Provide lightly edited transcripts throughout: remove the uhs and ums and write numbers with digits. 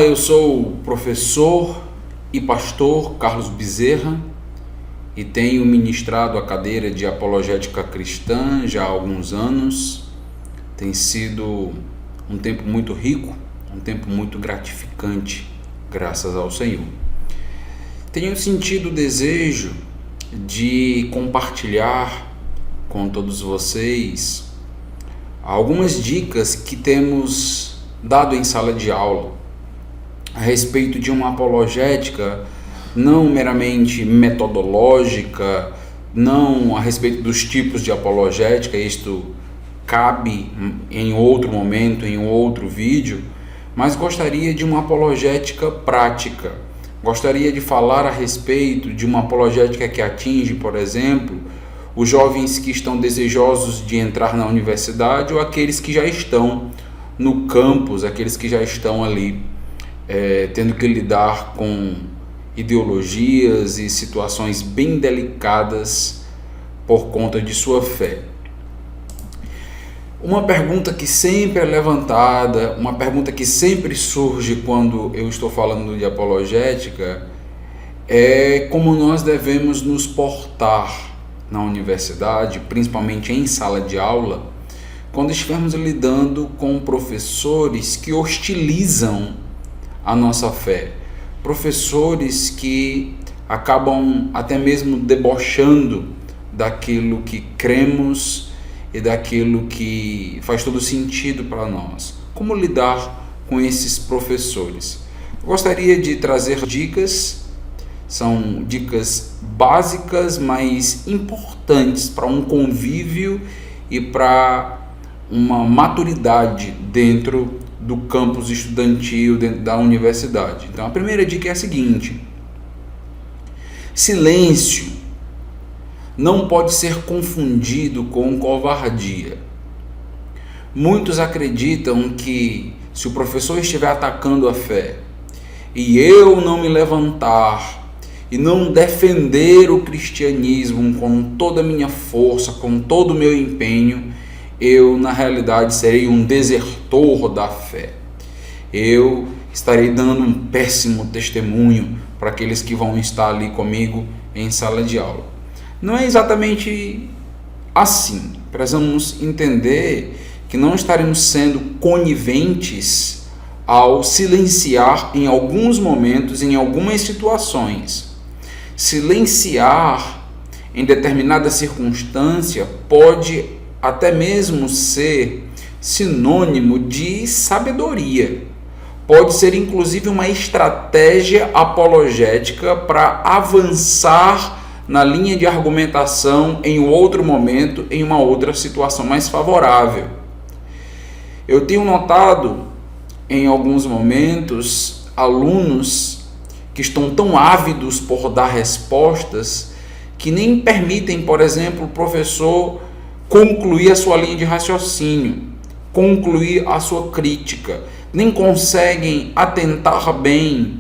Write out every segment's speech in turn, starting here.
eu sou o professor e pastor Carlos Bezerra e tenho ministrado a cadeira de apologética cristã já há alguns anos. Tem sido um tempo muito rico, um tempo muito gratificante, graças ao Senhor. Tenho sentido o desejo de compartilhar com todos vocês algumas dicas que temos dado em sala de aula a respeito de uma apologética não meramente metodológica, não a respeito dos tipos de apologética. Isto cabe em outro momento, em outro vídeo, mas gostaria de uma apologética prática. Gostaria de falar a respeito de uma apologética que atinge, por exemplo, os jovens que estão desejosos de entrar na universidade ou aqueles que já estão no campus, aqueles que já estão ali tendo que lidar com ideologias e situações bem delicadas por conta de sua fé. Uma pergunta que sempre é levantada, uma pergunta que sempre surge quando eu estou falando de apologética é como nós devemos nos portar na universidade, principalmente em sala de aula, quando estivermos lidando com professores que hostilizam a nossa fé, professores que acabam até mesmo debochando daquilo que cremos e daquilo que faz todo sentido para nós. Como lidar com esses professores? Eu gostaria de trazer dicas, são dicas básicas, mas importantes para um convívio e para uma maturidade dentro do campus estudantil, dentro da universidade. Então, a primeira dica é a seguinte: silêncio não pode ser confundido com covardia. Muitos acreditam que se o professor estiver atacando a fé e eu não me levantar e não defender o cristianismo com toda a minha força, com todo o meu empenho, eu na realidade serei um desertor da fé. Eu estarei dando um péssimo testemunho para aqueles que vão estar ali comigo em sala de aula. Não é exatamente assim. Precisamos entender que não estaremos sendo coniventes ao silenciar em alguns momentos, em algumas situações. Silenciar em determinada circunstância pode até mesmo ser sinônimo de sabedoria. Pode ser inclusive uma estratégia apologética para avançar na linha de argumentação em um outro momento, em uma outra situação mais favorável. Eu tenho notado em alguns momentos alunos que estão tão ávidos por dar respostas que nem permitem, por exemplo, o professor concluir a sua linha de raciocínio, concluir a sua crítica, nem conseguem atentar bem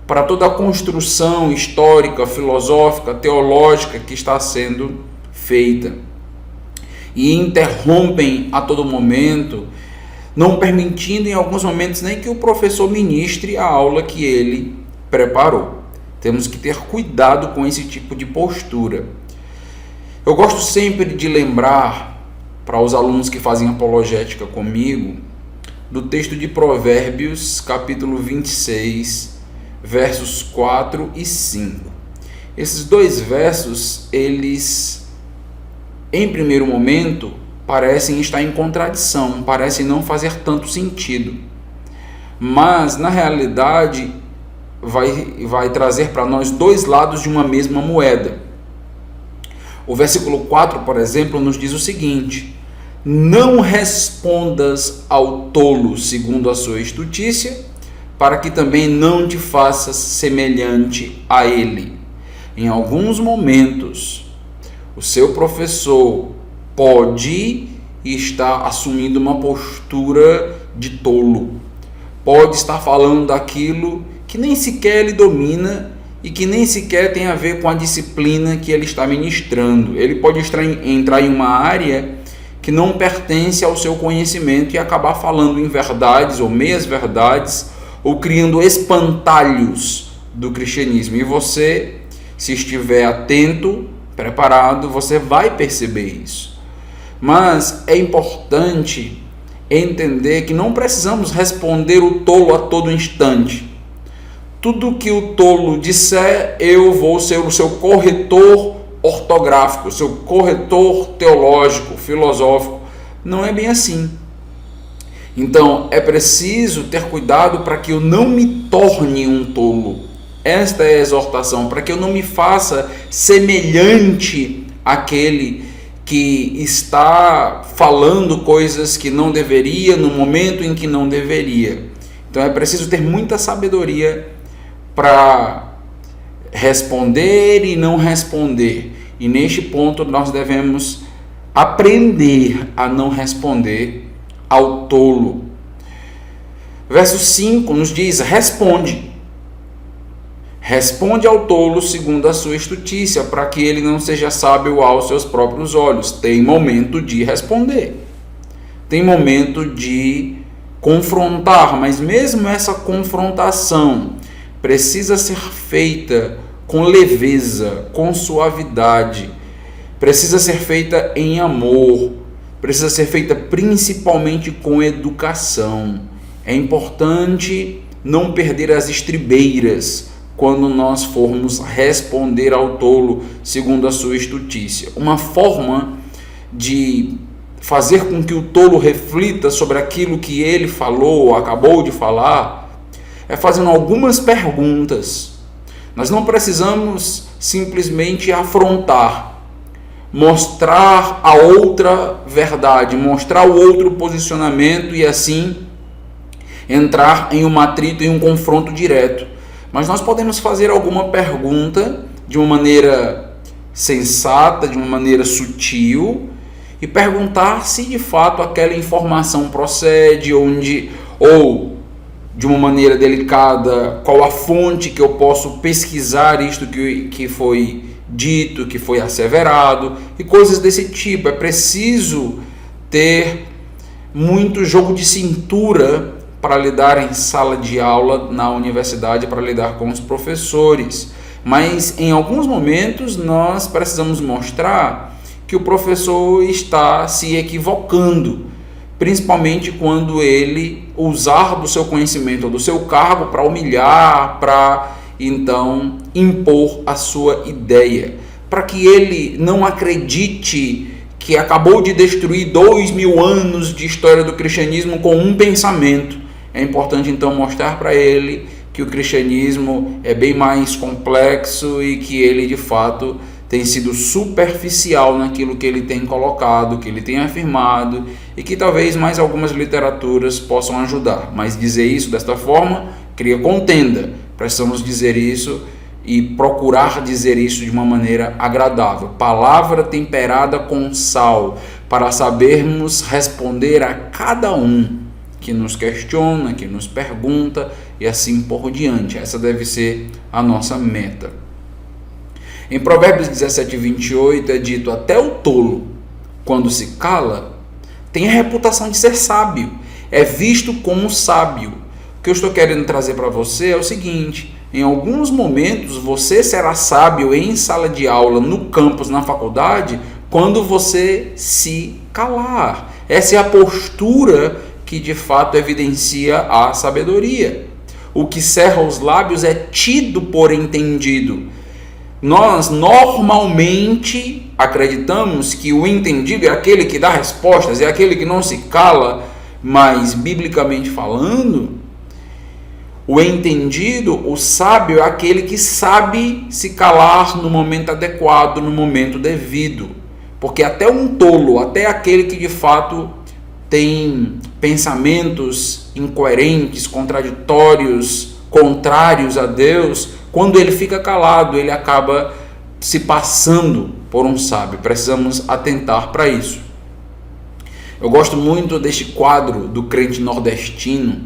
para toda a construção histórica, filosófica, teológica que está sendo feita. E interrompem a todo momento, não permitindo em alguns momentos nem que o professor ministre a aula que ele preparou. Temos que ter cuidado com esse tipo de postura. Eu gosto sempre de lembrar para os alunos que fazem apologética comigo do texto de Provérbios, capítulo 26, versos 4 e 5. Esses dois versos, eles, em primeiro momento, parecem estar em contradição, parecem não fazer tanto sentido. Mas, na realidade, vai trazer para nós dois lados de uma mesma moeda. O versículo 4, por exemplo, nos diz o seguinte: não respondas ao tolo segundo a sua estutícia, para que também não te faças semelhante a ele. Em alguns momentos, o seu professor pode estar assumindo uma postura de tolo, pode estar falando daquilo que nem sequer ele domina e que nem sequer tem a ver com a disciplina que ele está ministrando. Ele pode entrar em uma área que não pertence ao seu conhecimento e acabar falando em verdades ou meias verdades ou criando espantalhos do cristianismo. E você, se estiver atento, preparado, você vai perceber isso. Mas é importante entender que não precisamos responder o tolo a todo instante. Tudo que o tolo disser, eu vou ser o seu corretor ortográfico, o seu corretor teológico, filosófico. Não é bem assim. Então, é preciso ter cuidado para que eu não me torne um tolo. Esta é a exortação, para que eu não me faça semelhante àquele que está falando coisas que não deveria, no momento em que não deveria. Então, é preciso ter muita sabedoria para responder e não responder. E neste ponto nós devemos aprender a não responder ao tolo. Verso 5 nos diz: responde. Responde ao tolo segundo a sua estutícia, para que ele não seja sábio aos seus próprios olhos. Tem momento de responder. Tem momento de confrontar, mas mesmo essa confrontação precisa ser feita com leveza, com suavidade, precisa ser feita em amor, precisa ser feita principalmente com educação. É importante não perder as estribeiras quando nós formos responder ao tolo segundo a sua estutícia. Uma forma de fazer com que o tolo reflita sobre aquilo que ele falou ou acabou de falar é fazendo algumas perguntas. Nós não precisamos simplesmente afrontar, mostrar a outra verdade, mostrar o outro posicionamento e assim entrar em um atrito, em um confronto direto. Mas nós podemos fazer alguma pergunta de uma maneira sensata, de uma maneira sutil, e perguntar se de fato aquela informação procede, ou de uma maneira delicada, qual a fonte que eu posso pesquisar isto que foi dito, que foi asseverado, e coisas desse tipo. É preciso ter muito jogo de cintura para lidar em sala de aula na universidade, para lidar com os professores. Mas em alguns momentos nós precisamos mostrar que o professor está se equivocando, principalmente quando ele usar do seu conhecimento ou do seu cargo para humilhar, para então impor a sua ideia, para que ele não acredite que acabou de destruir 2000 anos de história do cristianismo com um pensamento. É importante então mostrar para ele que o cristianismo é bem mais complexo e que ele de fato tem sido superficial naquilo que ele tem colocado, que ele tem afirmado, e que talvez mais algumas literaturas possam ajudar. Mas dizer isso desta forma cria contenda. Precisamos dizer isso e procurar dizer isso de uma maneira agradável. Palavra temperada com sal, para sabermos responder a cada um que nos questiona, que nos pergunta e assim por diante. Essa deve ser a nossa meta. Em Provérbios 17:28 é dito: até o tolo, quando se cala, tem a reputação de ser sábio, é visto como sábio. O que eu estou querendo trazer para você é o seguinte: em alguns momentos você será sábio em sala de aula, no campus, na faculdade, quando você se calar. Essa é a postura que de fato evidencia a sabedoria. O que cerra os lábios é tido por entendido. Nós normalmente acreditamos que o entendido é aquele que dá respostas, é aquele que não se cala, mas biblicamente falando, o entendido, o sábio, é aquele que sabe se calar no momento adequado, no momento devido. Porque até um tolo, até aquele que de fato tem pensamentos incoerentes, contraditórios, contrários a Deus, quando ele fica calado, ele acaba se passando por um sábio. Precisamos atentar para isso. Eu gosto muito deste quadro do crente nordestino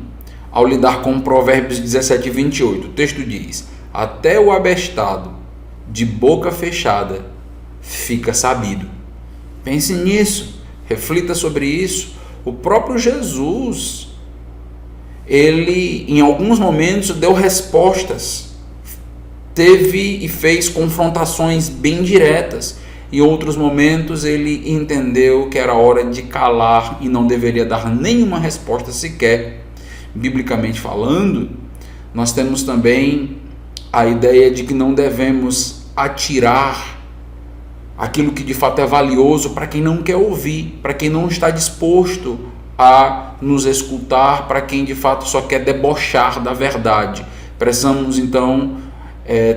ao lidar com Provérbios 17:28. O texto diz: até o abestado de boca fechada fica sabido. Pense nisso, reflita sobre isso. O próprio Jesus, ele em alguns momentos deu respostas, teve e fez confrontações bem diretas. Em outros momentos ele entendeu que era hora de calar e não deveria dar nenhuma resposta sequer. Biblicamente falando, nós temos também a ideia de que não devemos atirar aquilo que de fato é valioso para quem não quer ouvir, para quem não está disposto a nos escutar, para quem de fato só quer debochar da verdade. Precisamos então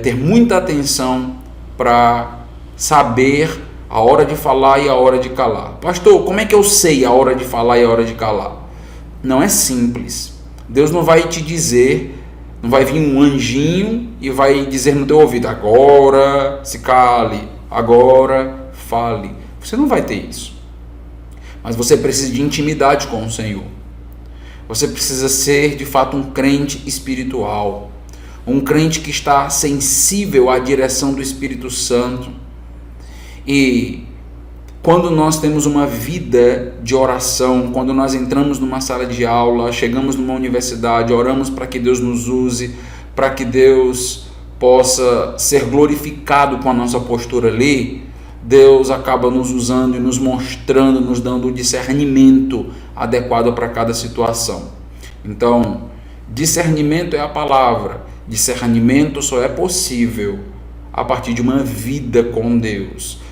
ter muita atenção para saber a hora de falar e a hora de calar. Pastor, como é que eu sei a hora de falar e a hora de calar? Não é simples. Deus não vai te dizer, não vai vir um anjinho e vai dizer no teu ouvido: agora se cale, agora fale. Você não vai ter isso. Mas você precisa de intimidade com o Senhor. Você precisa ser de fato um crente espiritual, um crente que está sensível à direção do Espírito Santo. E quando nós temos uma vida de oração, quando nós entramos numa sala de aula, chegamos numa universidade, oramos para que Deus nos use, para que Deus possa ser glorificado com a nossa postura ali, Deus acaba nos usando e nos mostrando, nos dando o discernimento adequado para cada situação. Então, discernimento é a palavra. Discernimento só é possível a partir de uma vida com Deus.